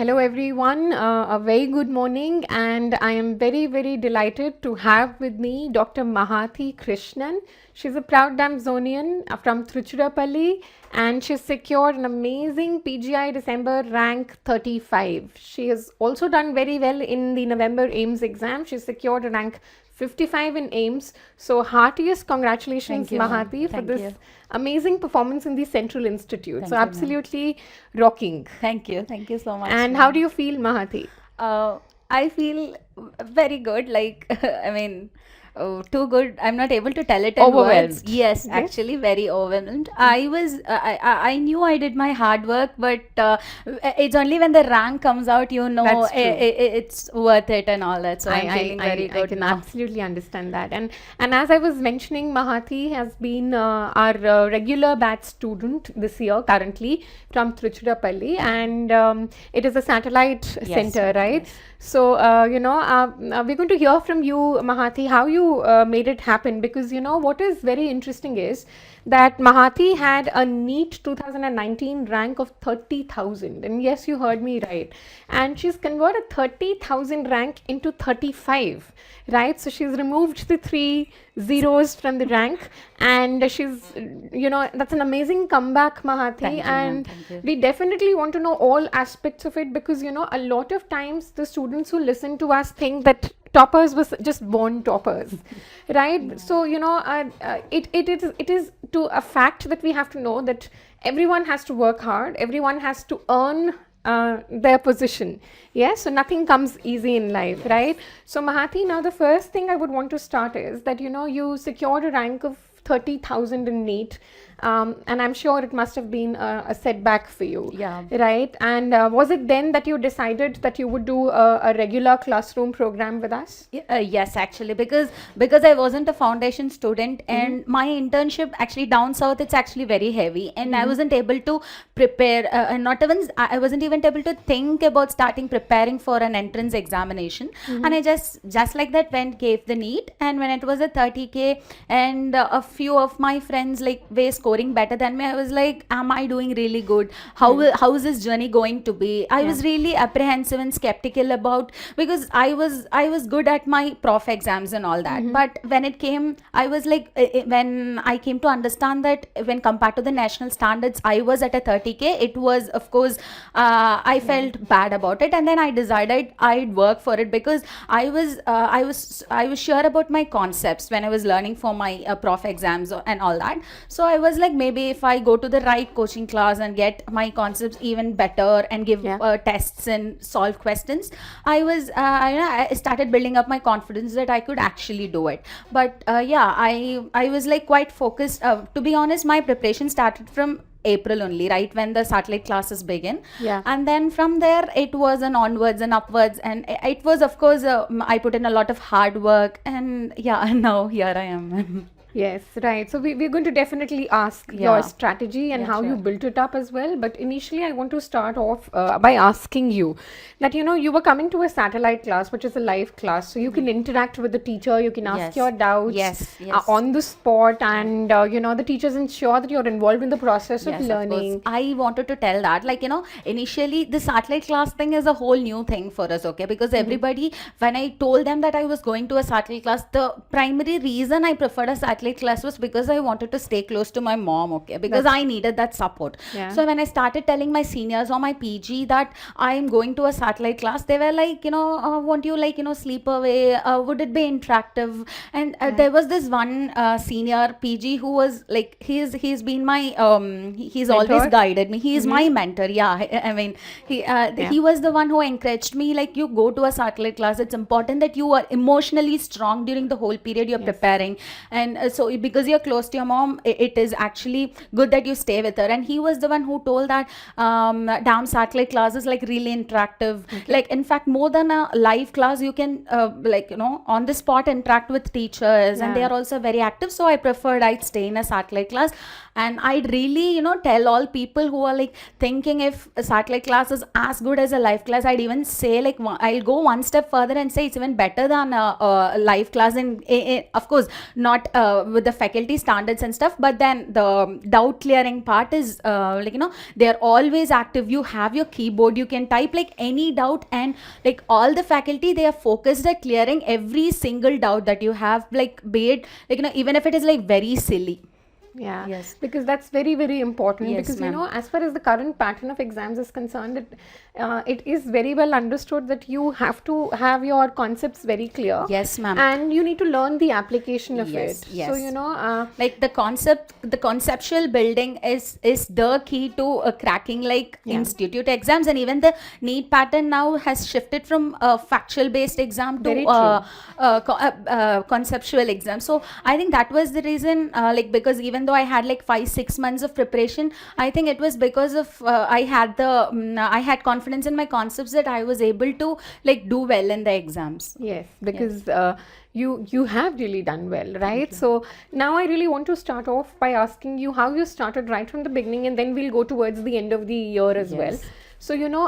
Hello everyone, a very good morning, and I am very, very delighted to have with me Dr. Mahathi Krishnan. She's a proud Damzonian from Tiruchirappalli, and she's secured an amazing PGI December rank 35. She has also done very well in the November AIMS exam. She's secured a rank 55 in AIMS. So heartiest congratulations, Thank you, ma'am. Mahati, for Thank this you. amazing performance in the Central Institute. Thank So you, ma'am. absolutely rocking. Thank you. Thank you so much. And how do you feel, Mahati? I feel very good. Like, I mean, too good. I'm not able to tell it in Overwhelmed. words. Yes, Yes. actually, very overwhelmed. I knew I did my hard work, but it's only when the rank comes out, you know, That's true. it's worth it and all that. So I'm feeling very I good can now. absolutely understand that. And as I was mentioning, Mahati has been our regular batch student this year currently from Tiruchirappalli, and it is a satellite Yes, center, right? yes. So, we're going to hear from you, Mahati, how you made it happen, because what is very interesting is that Mahati had a NEET 2019 rank of 30,000, and yes, you heard me right, and she's converted 30,000 rank into 35, right? So she's removed the 3 zeros from the rank, and she's, that's an amazing comeback, Mahati. Thank you, ma'am. And Thank you. we definitely want to know all aspects of it, because a lot of times the students who listen to us think that toppers was just born toppers, right? So it is to a fact that we have to know that everyone has to work hard, everyone has to earn their position. Yes, so nothing comes easy in life, right? So Mahati, now the first thing I would want to start is that you secured a rank of 30,000 in NEET, and I'm sure it must have been a setback for you. Yeah. Right? And was it then that you decided that you would do a regular classroom program with us? Yes, actually, because I wasn't a foundation student, and my internship actually down south, it's actually very heavy, and I wasn't able to prepare, and not even I wasn't even able to think about starting preparing for an entrance examination, and I just like that went gave the NEET, and when it was a 30K, and a few of my friends like were scoring better than me, I was like, am I doing really good? How is this journey going to be? I was really apprehensive and skeptical about, because I was good at my prof exams and all that, but when it came, I was like, when I came to understand that when compared to the national standards, I was at a 30K, it was, of course, I felt bad about it, and then I decided I'd work for it, because I was sure about my concepts when I was learning for my prof exams and all that. So I was like, maybe if I go to the right coaching class and get my concepts even better and give tests and solve questions, I started building up my confidence that I could actually do it. But I was like quite focused. To be honest, my preparation started from April only, right, when the satellite classes begin. Yeah. And then from there, it was an onwards and upwards, and it was, of course, I put in a lot of hard work, and now here I am. Yes, right. So we're going to definitely ask Yeah. your strategy and Yeah, how you sure. built it up as well. But initially, I want to start off by asking you that you were coming to a satellite class, which is a live class, so you can interact with the teacher, you can ask Yes. your doubts Yes. on the spot, and the teachers ensure that you're involved in the process of Yes, learning. of course. I wanted to tell that, like, initially the satellite class thing is a whole new thing for us, okay? Because everybody, when I told them that I was going to a satellite class, the primary reason I preferred a satellite class was because I wanted to stay close to my mom, okay? Because I needed that support. Yeah. So when I started telling my seniors or my PG that I'm going to a satellite class, they were like, won't you sleep away? Would it be interactive? And there was this one senior PG who was like, he's been my he's always Mentor? guided me. He is my mentor. Yeah, I mean, he was the one who encouraged me, like, you go to a satellite class. It's important that you are emotionally strong during the whole period you're preparing, and so because you're close to your mom, it is actually good that you stay with her. And he was the one who told that damn satellite class is like really interactive. Like, in fact, more than a live class, you can on the spot interact with teachers, and they are also very active. So I preferred I'd stay in a satellite class, and I'd really tell all people who are like thinking if a satellite class is as good as a live class, I'd even say, like, I'll go one step further and say it's even better than a live class. And of course, not with the faculty standards and stuff, but then the doubt clearing part is like, you know, they are always active. You have your keyboard, you can type like any doubt, and like all the faculty, they are focused at clearing every single doubt that you have, like be it like, you know, even if it is like very silly. Yeah, Yes. because that's very, very important. Yes, Because, you ma'am. know, as far as the current pattern of exams is concerned, it is very well understood that you have to have your concepts very clear. Yes, ma'am. And you need to learn the application of Yes, it. So, yes. you know, Like the conceptual building is the key to cracking like institute exams, and even the NEET pattern now has shifted from a factual based exam to Very true. conceptual exam. So I think that was the reason, like, because even though I had like 5-6 months of preparation, I think it was because of I had confidence in my concepts that I was able to like do well in the exams. yes, because you have really done well, right? So now I really want to start off by asking you how you started right from the beginning, and then we'll go towards the end of the year as well. Yes. So, you know,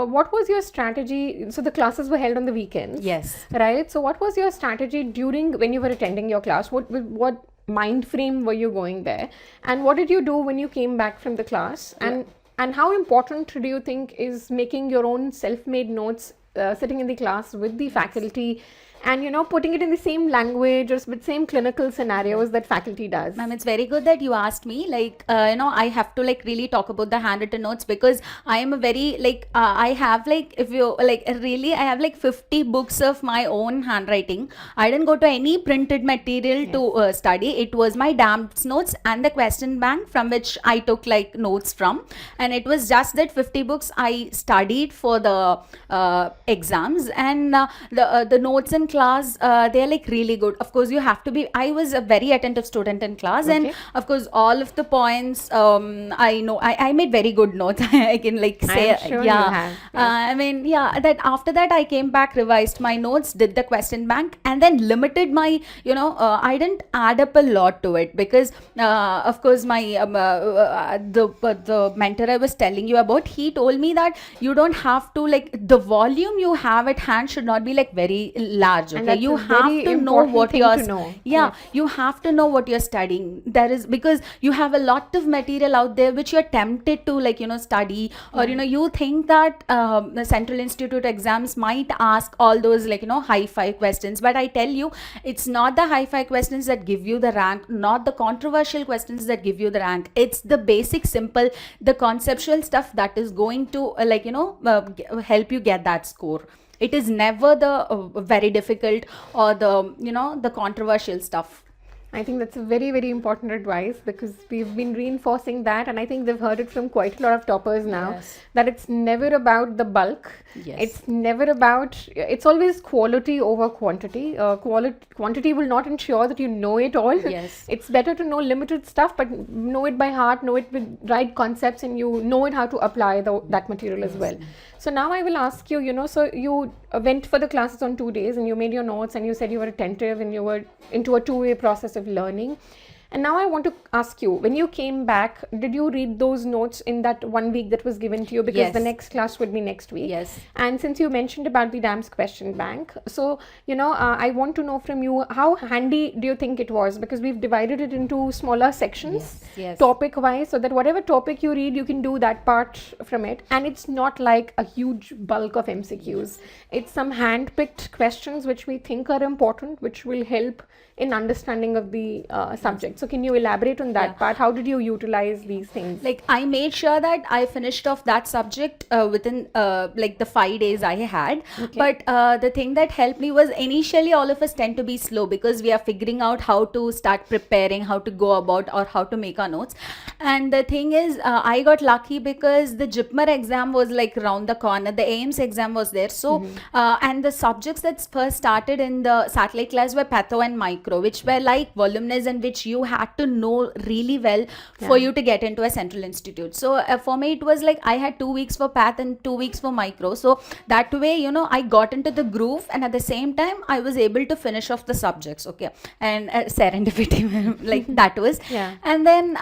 what was your strategy? So the classes were held on the weekends. Yes. Right. So what was your strategy during when you were attending your class? What mind frame were you going there, and what did you do when you came back from the class? And how important do you think is making your own self-made notes, sitting in the class with the faculty, and, you know, putting it in the same language or with same clinical scenarios that faculty does? Ma'am, it's very good that you asked me. Like, you know, I have to like really talk about the handwritten notes, because I am a very like I have like, if you like really, I have like 50 books of my own handwriting. I didn't go to any printed material to study. It was my DAMS notes and the question bank from which I took like notes from, and it was just that 50 books I studied for the exams, and the notes in class, they're like really good. Of course, you have to be. I was a very attentive student in class, and Okay. of course, all of the points, I know I made very good notes. I can like say, I'm sure you yeah. have, I mean, yeah. That after that, I came back, revised my notes, did the question bank, and then limited my. You know, I didn't add up a lot to it, because, of course, my the mentor I was telling you about, he told me that you don't have to like, the volume you have at hand should not be like very large. And Okay, that's you a have very to know important what thing you're to know. yeah, Yes. you have to know what you're studying. There is, because you have a lot of material out there which you're tempted to like, you know, study, or you know, you think that the Central Institute exams might ask all those like, you know, hi-fi questions, but I tell you, it's not the hi-fi questions that give you the rank, not the controversial questions that give you the rank. It's the basic, simple, the conceptual stuff that is going to like, you know, help you get that score. It is never the very difficult or the, you know, the controversial stuff. I think that's a very, very important advice, because we've been reinforcing that, and I think they've heard it from quite a lot of toppers now, Yes. that it's never about the bulk. Yes. It's never about, it's always quality over quantity. Quantity will not ensure that you know it all. Yes. It's better to know limited stuff, but know it by heart, know it with right concepts, and you know it how to apply that material as well. So now I will ask you, you know, so you went for the classes on 2 days, and you made your notes, and you said you were attentive, and you were into a two-way process of learning. And now I want to ask you, when you came back, did you read those notes in that 1 week that was given to you? Because the Yes. next class would be next week. Yes. And since you mentioned about the DAMS question bank, so, you know, I want to know from you, how handy do you think it was? Because we've divided it into smaller sections, Yes, yes. topic wise, so that whatever topic you read, you can do that part from it. And it's not like a huge bulk of MCQs. It's some hand-picked questions which we think are important, which will help in understanding of the subject. So can you elaborate on that part? How did you utilize these things? Like, I made sure that I finished off that subject within like the 5 days I had. But the thing that helped me was, initially all of us tend to be slow, because we are figuring out how to start preparing, how to go about, or how to make our notes. And the thing is, I got lucky because the JIPMER exam was like around the corner, the AIMS exam was there. So and the subjects that first started in the satellite class were patho and micro, which were like voluminous, and which you had to know really well for you to get into a Central Institute. So for me, it was like I had 2 weeks for path and 2 weeks for micro. So that way, you know, I got into the groove, and at the same time, I was able to finish off the subjects. Okay, and serendipity, like that was. Yeah. And then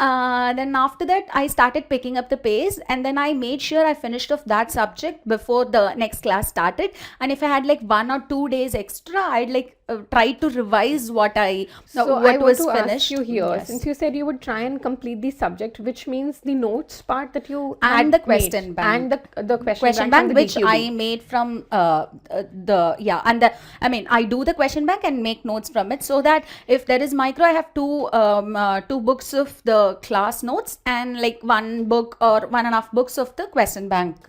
after that, I started picking up the pace, and then I made sure I finished off that subject before the next class started. And if I had like 1 or 2 days extra, I'd like tried to revise what So what I want was to ask finished. you here, Yes. since you said you would try and complete the subject, which means the notes part that you And had the made, question bank. and the Question bank, from bank the which DQB. I made from and the, I mean, I do the question bank and make notes from it, so that if there is micro, I have two books of the class notes and like one book or 1.5 books of the question bank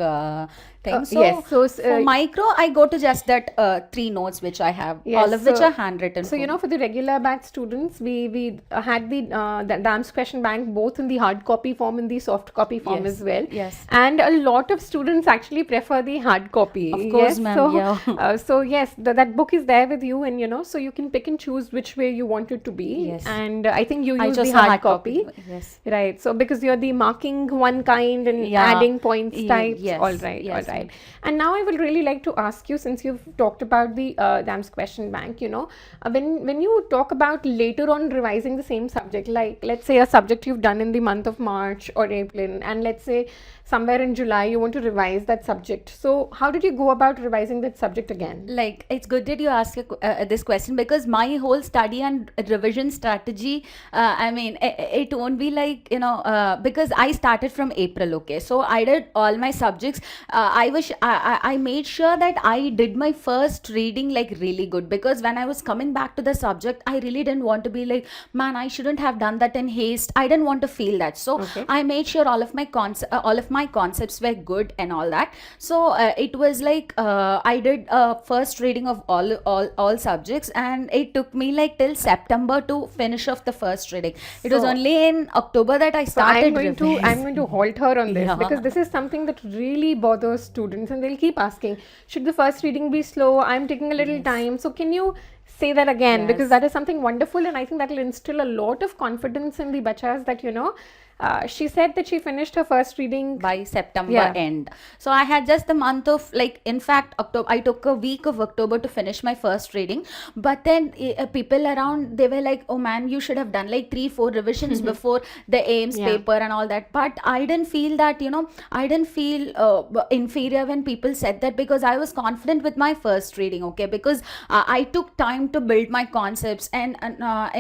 thing. So yes, so for micro, I go to just that 3 notes which I have, Yes, all of which so- are handwritten. So you know, for the regular batch students, we had the DAMS question bank both in the hard copy form and the soft copy form Yes, as well. yes. And a lot of students actually prefer the hard copy. Of course, yes, ma'am, So, yeah. so yes, that book is there with you, and you know, so you can pick and choose which way you want it to be. Yes. And I think you I use chose the a hard copy. Yes. Right. So because you're the marking one kind and Yeah. adding points types. Yes, All right. yes, All right. And now I would really like to ask you, since you've talked about the DAMS question bank, you know, when you talk about later on revising the same subject, like let's say a subject you've done in the month of March or April, and let's say somewhere in July you want to revise that subject. So how did you go about revising that subject again? Like, it's good that you ask this question, because my whole study and revision strategy, I mean, it won't be like, you know, because I started from April, okay, so I did all my subjects. I made sure that I did my first reading like really good, because when I was coming back to the subject, I really didn't want to be like, man, I shouldn't have done that in haste. I didn't want to feel that, so Okay. I made sure all of my concepts were good and all that. So it was like, I did a first reading of all subjects, and it took me like till September to finish off the first reading. It was So- only in October that I So started I'm going to halt her on this, Yeah. because this is something that really bothers students, and they'll keep asking, should the first reading be slow? I'm taking a little time. So can you say that again? Because Yes. that is something wonderful, and I think that will instill a lot of confidence in the bachas that, you know, she said that she finished her first reading. by September Yeah. end. So I had just the month of, like, in fact, October. I took a week of October to finish my first reading. But then people around, they were like, "Oh man, you should have done like 3-4 revisions before the AIMS Yeah. paper and all that." But I didn't feel that, you know, I didn't feel inferior when people said that, because I was confident with my first reading. Okay, because I took time to build my concepts, and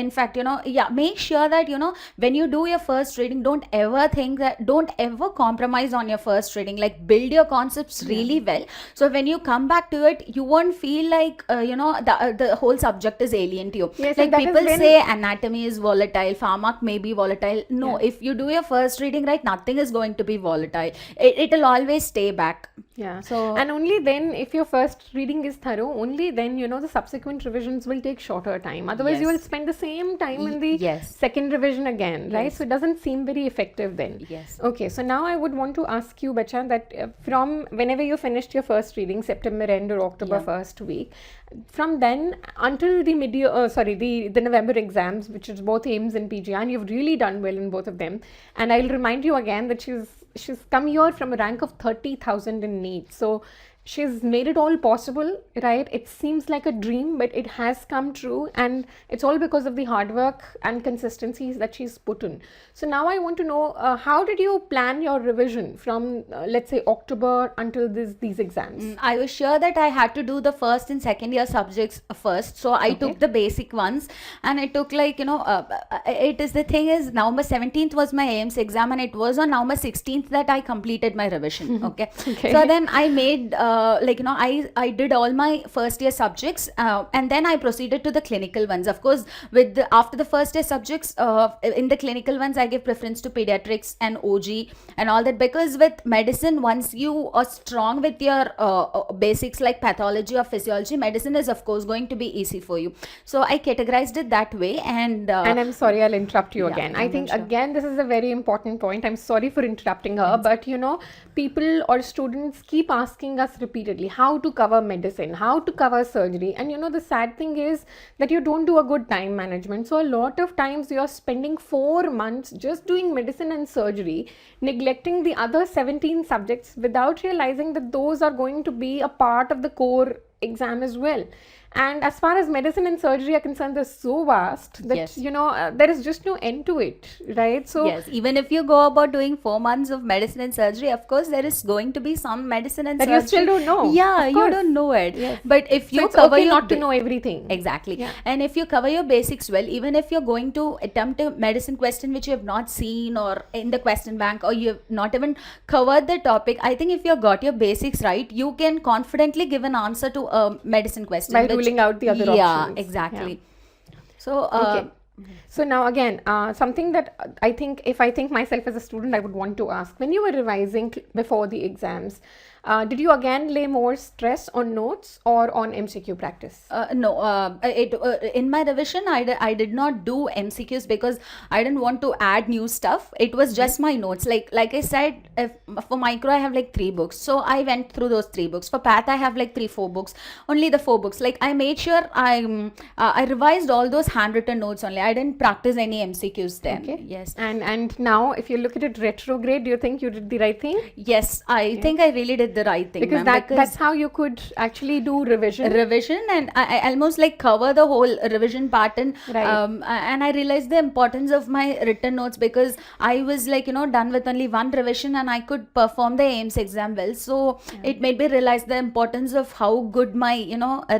in fact, you know, yeah, make sure that, you know, when you do your first reading, don't ever compromise on your first reading. Like, build your concepts really well, so when you come back to it, you won't feel like, you know, the whole subject is alien to you. Yes, and Like, that is people when- say anatomy is volatile, pharmac may be volatile. No, if you do your first reading right, nothing is going to be volatile. It'll always stay back. Yeah. So- and only then, if your first reading is thorough, only then, you know, the subsequent revisions will take shorter time. Otherwise, you Yes. will spend the same time in the Yes. second revision again, right? Yes. So it doesn't seem very effective then. Yes. Okay, so now I would want to ask you, Bacha, that from whenever you finished your first reading, September end or October Yeah. first week, from then until the the November exams, which is both AIMS and PGI, and you've really done well in both of them. And I'll remind you again that she's come here from a rank of 30,000 in NEET. So she's made it all possible, right? It seems like a dream, but it has come true, and it's all because of the hard work and consistencies that she's put in. So now I want to know, how did you plan your revision from, let's say, October until these exams? I was sure that I had to do the first and second year subjects first, so I took the basic ones, and I took, like, you know, it is, the thing is, November 17th was my AIMS exam, and it was on November 16th that I completed my revision. Okay. Okay. So then I made, like, you know, I did all my first year subjects, and then I proceeded to the clinical ones. Of course, after the first year subjects, in the clinical ones, I give preference to pediatrics and OG and all that, because with medicine, once you are strong with your basics like pathology or physiology, medicine is of course going to be easy for you. So I categorized it that way, and I'm sorry, I'll interrupt you Yeah, again. I I'm think sure. again this is a very important point. I'm sorry for interrupting her, but you know, people or students keep asking us repeatedly how to cover medicine, how to cover surgery, and you know, the sad thing is that you don't do a good time management. So a lot of times you're spending 4 months just doing medicine and surgery, neglecting the other 17 subjects without realizing that those are going to be a part of the core exam as well. And as far as medicine and surgery are concerned, they're so vast that Yes. there is just no end to it, right? So Yes, even if you go about doing 4 months of medicine and surgery, of course there is going to be some medicine and that surgery you still don't know. Yeah, Of you course. don't know it. Yes. But if So you it's cover okay your not to know everything. Exactly. Yeah. And if you cover your basics well, even if you're going to attempt a medicine question which you have not seen or in the question bank, or you have not even covered the topic, I think if you got your basics right, you can confidently give an answer to a medicine question By ruling out the other yeah, options. exactly. So Okay. So now again, something that I think, if I think myself as a student, I would want to ask: when you were revising before the exams, did you again lay more stress on notes or on MCQ practice? No, in my revision, I did not do MCQs because I didn't want to add new stuff. It was just my notes. Like I said, if, for micro I have like 3 books, so I went through those 3 books. For path I have like 4 books, only the 4 books. Like I made sure I revised all those handwritten notes only. I didn't practice any MCQs then. Okay. Yes. And now, if you look at it retrograde, do you think you did the right thing? Yes, I think I really did the right thing, Because ma'am, that's how you could actually do revision. And I almost like cover the whole revision pattern. Right. And I realized the importance of my written notes because I was like done with only one revision and I could perform the AIMS exam well. So it made me realize the importance of how good my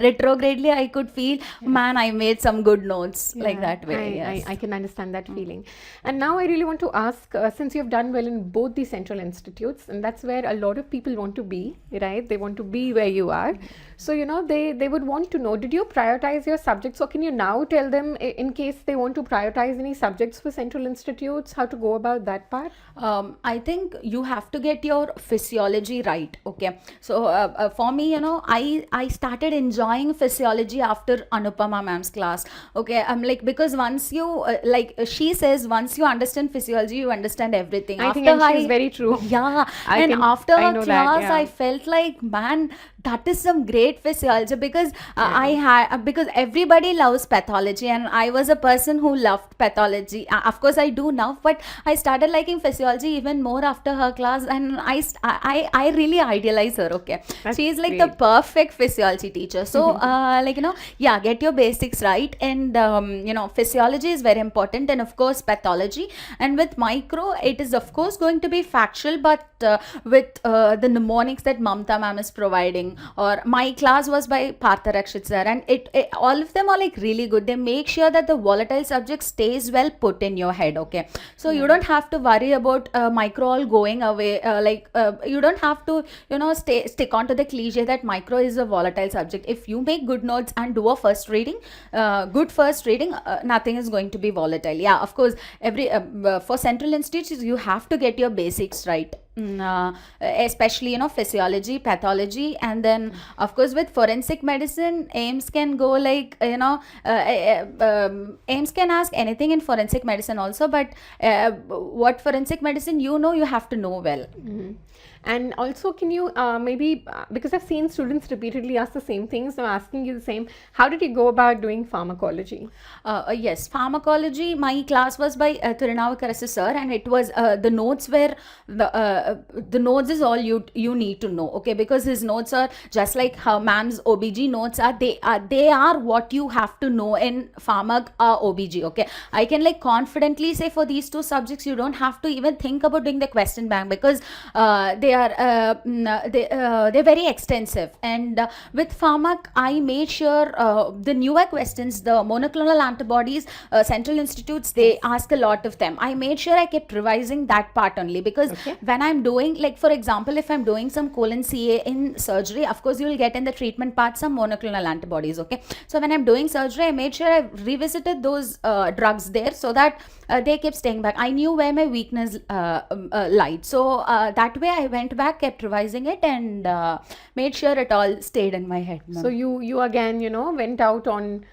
retrogradely I could feel, man, I made some good notes like that way. Yes. I can understand that feeling. And now I really want to ask, since you've done well in both the central institutes, and that's where a lot of people want to be, right? They want to be where you are. So, they would want to know, did you prioritize your subjects, or can you now tell them, in case they want to prioritize any subjects for central institutes, how to go about that part? I think you have to get your physiology right. Okay, so for me, I started enjoying physiology after Anupama ma'am's class. Okay, I'm like, because once you like she says, once you understand physiology, you understand everything. I think, and she's very true. Yeah, I after her know that, class, yeah. I felt like, man, that is some great physiology because because everybody loves pathology and I was a person who loved pathology. Of course, I do now, but I started liking physiology even more after her class, and I really idealize her. Okay, That's she is like great. the perfect physiology teacher. So get your basics right, and physiology is very important, and of course pathology. And with micro, it is of course going to be factual, but with the mnemonics that Mamta ma'am is providing, or my class was by Partha Rakshit sir, and it all of them are like really good. They make sure that the volatile subject stays well put in your head. Okay, so you don't have to worry about micro all going away. You don't have to stick on to the cliche that micro is a volatile subject. If you make good notes and do a good first reading, nothing is going to be volatile. Yeah, of course, for central institutes you have to get your basics right. Especially physiology, pathology, and then of course with forensic medicine, AIMS can go like AIMS can ask anything in forensic medicine also, but what forensic medicine you have to know well. And also, can you maybe, because I've seen students repeatedly ask the same things, so I'm asking you the same, how did you go about doing pharmacology? Yes, pharmacology, my class was by Tirunavakarasa sir, and it was the notes were the notes is all you need to know. Okay, because his notes are just like how ma'am's OBG notes are. They are what you have to know in pharmac OBG. Okay, I can like confidently say for these 2 subjects you don't have to even think about doing the question bank because they're very extensive. And with pharmac, I made sure the newer questions, the monoclonal antibodies, central institutes, they ask a lot of them. I made sure I kept revising that part only because when I'm doing, like for example, if I'm doing some colon CA in surgery, of course you will get in the treatment part some monoclonal antibodies. Okay, so when I'm doing surgery, I made sure I revisited those drugs there so that they kept staying back. I knew where my weakness lied, so that way I went back, kept revising it, and made sure it all stayed in my head. So you again went out on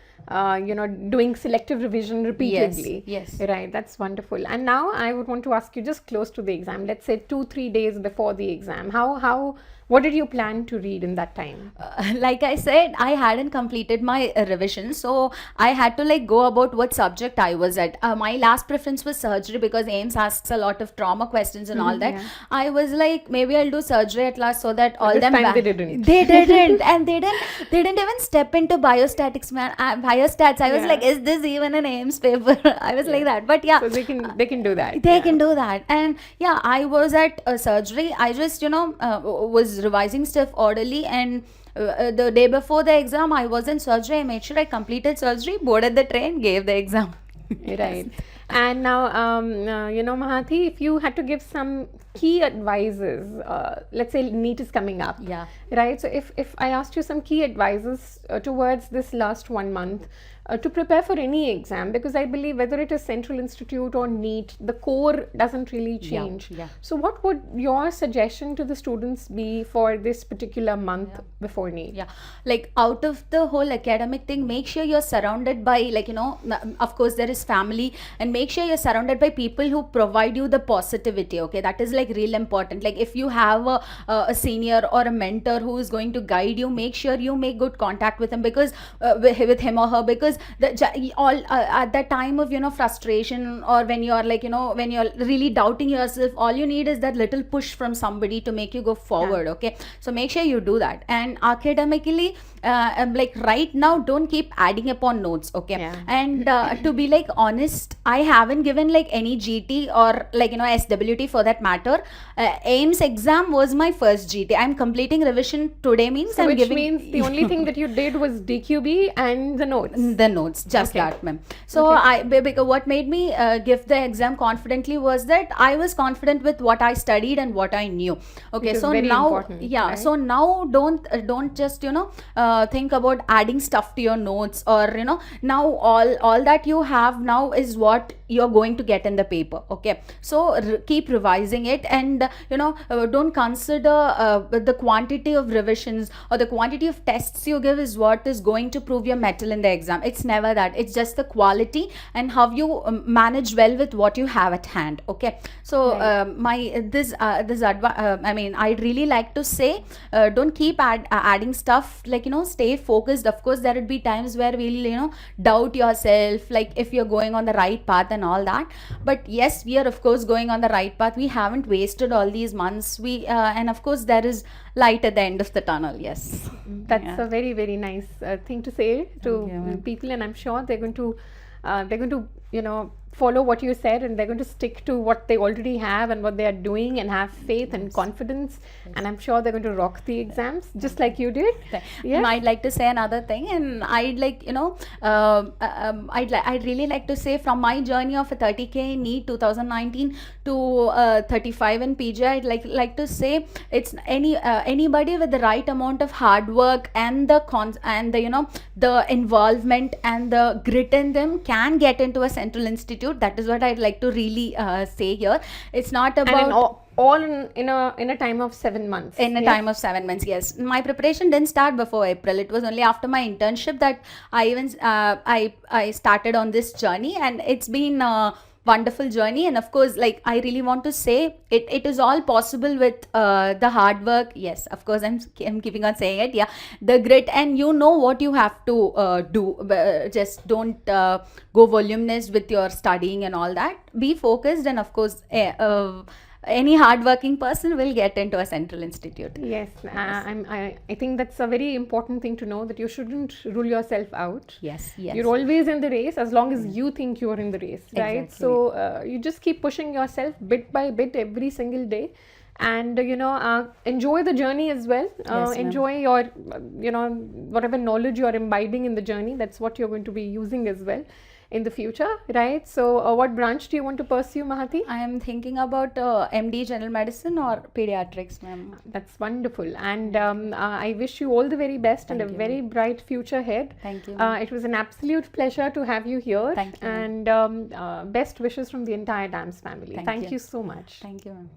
doing selective revision repeatedly. Yes. Right, that's wonderful. And now I would want to ask you, just close to the exam, let's say 2-3 days before the exam, how What did you plan to read in that time? Like I said, I hadn't completed my revision, so I had to like go about what subject I was at. My last preference was surgery because AIMS asks a lot of trauma questions and all that. Yeah. I was like, maybe I'll do surgery at last so that all this them time they didn't. They didn't, and they didn't even step into biostatics, man. Biostats. I was Yeah. like, is this even an AIMS paper? I was like that, but yeah. So they can do that. They yeah. can do that. And yeah, I was at surgery. I just was revising stuff orderly, and the day before the exam I was in surgery. I made sure I completed surgery, boarded the train, gave the exam. Right. And now, Mahathi, if you had to give some key advices, let's say NEET is coming up. Yeah. Right. So if I asked you some key advices towards this last 1 month to prepare for any exam, because I believe whether it is Central Institute or NEET, the core doesn't really change. yeah. So what would your suggestion to the students be for this particular month before NEET? Yeah, like out of the whole academic thing, make sure you're surrounded by, like, of course there is family, and make sure you're surrounded by people who provide you the positivity. Okay, that is like real important. Like if you have a senior or a mentor who is going to guide you, make sure you make good contact with him, because with him or her, because at that time of frustration, or when you're like when you're really doubting yourself, all you need is that little push from somebody to make you go forward. Okay, so make sure you do that. And academically, like right now, don't keep adding upon notes. Okay. Yeah. And to be like honest, I haven't given like any GT or like SWT for that matter. AIMS exam was my first GT. I'm completing revision today, means So I'm which giving means the only thing that you did was DQB and the notes. the notes, just Okay. that, ma'am. So because what made me give the exam confidently was that I was confident with what I studied and what I knew. Okay, Which is so very now, important, yeah, right? so now don't just think about adding stuff to your notes, or now all that you have now is what you're going to get in the paper. Okay, so keep revising it, and don't consider the quantity of revisions or the quantity of tests you give is what is going to prove your mettle in the exam. It's never that. It's just the quality and how you manage well with what you have at hand. Okay, so I mean, I'd really like to say, don't keep adding stuff, like stay focused. Of course there would be times where we'll doubt yourself, like if you're going on the right path and all that, but yes, we are of course going on the right path. We haven't wasted all these months. We and of course there is light at the end of the tunnel. Yes, That's a very, very nice thing to say to you, ma'am. people, and I'm sure they're going to follow what you said, and they're going to stick to what they already have and what they are doing, and have faith and confidence. And I'm sure they're going to rock the exams just like you did. And I'd like to say another thing, and I'd like I'd really like to say, from my journey of a 30K NEET 2019 to 35 in PG, I'd like to say, it's anybody with the right amount of hard work and the involvement and the grit in them can get into a Central Institute. That is what I'd like to really say here. It's not about And all in a time of 7 months. in a time of 7 months. Yes, my preparation didn't start before April. It was only after my internship that I even I started on this journey, and it's been a wonderful journey. And of course, like, I really want to say, it is all possible with the hard work. Yes, of course, I'm keeping on saying it. Yeah, the grit, and what you have to do. Just don't go voluminous with your studying and all that. Be focused, and of course, any hardworking person will get into a Central Institute. Yes, I think that's a very important thing to know, that you shouldn't rule yourself out. Yes. You're always in the race as long as you think you're in the race, right? Exactly. So you just keep pushing yourself bit by bit every single day, and enjoy the journey as well. Yes, ma'am. Enjoy your whatever knowledge you're imbibing in the journey. That's what you're going to be using as well in the future, right? So what branch do you want to pursue, Mahathi? I am thinking about MD General Medicine or Pediatrics, ma'am. That's wonderful, and I wish you all the very best and a Thank you. very bright future ahead. Thank you. It was an absolute pleasure to have you here. Thank you, And best wishes from the entire DAMS family. Thank Thank you. you so much. Thank you, ma'am.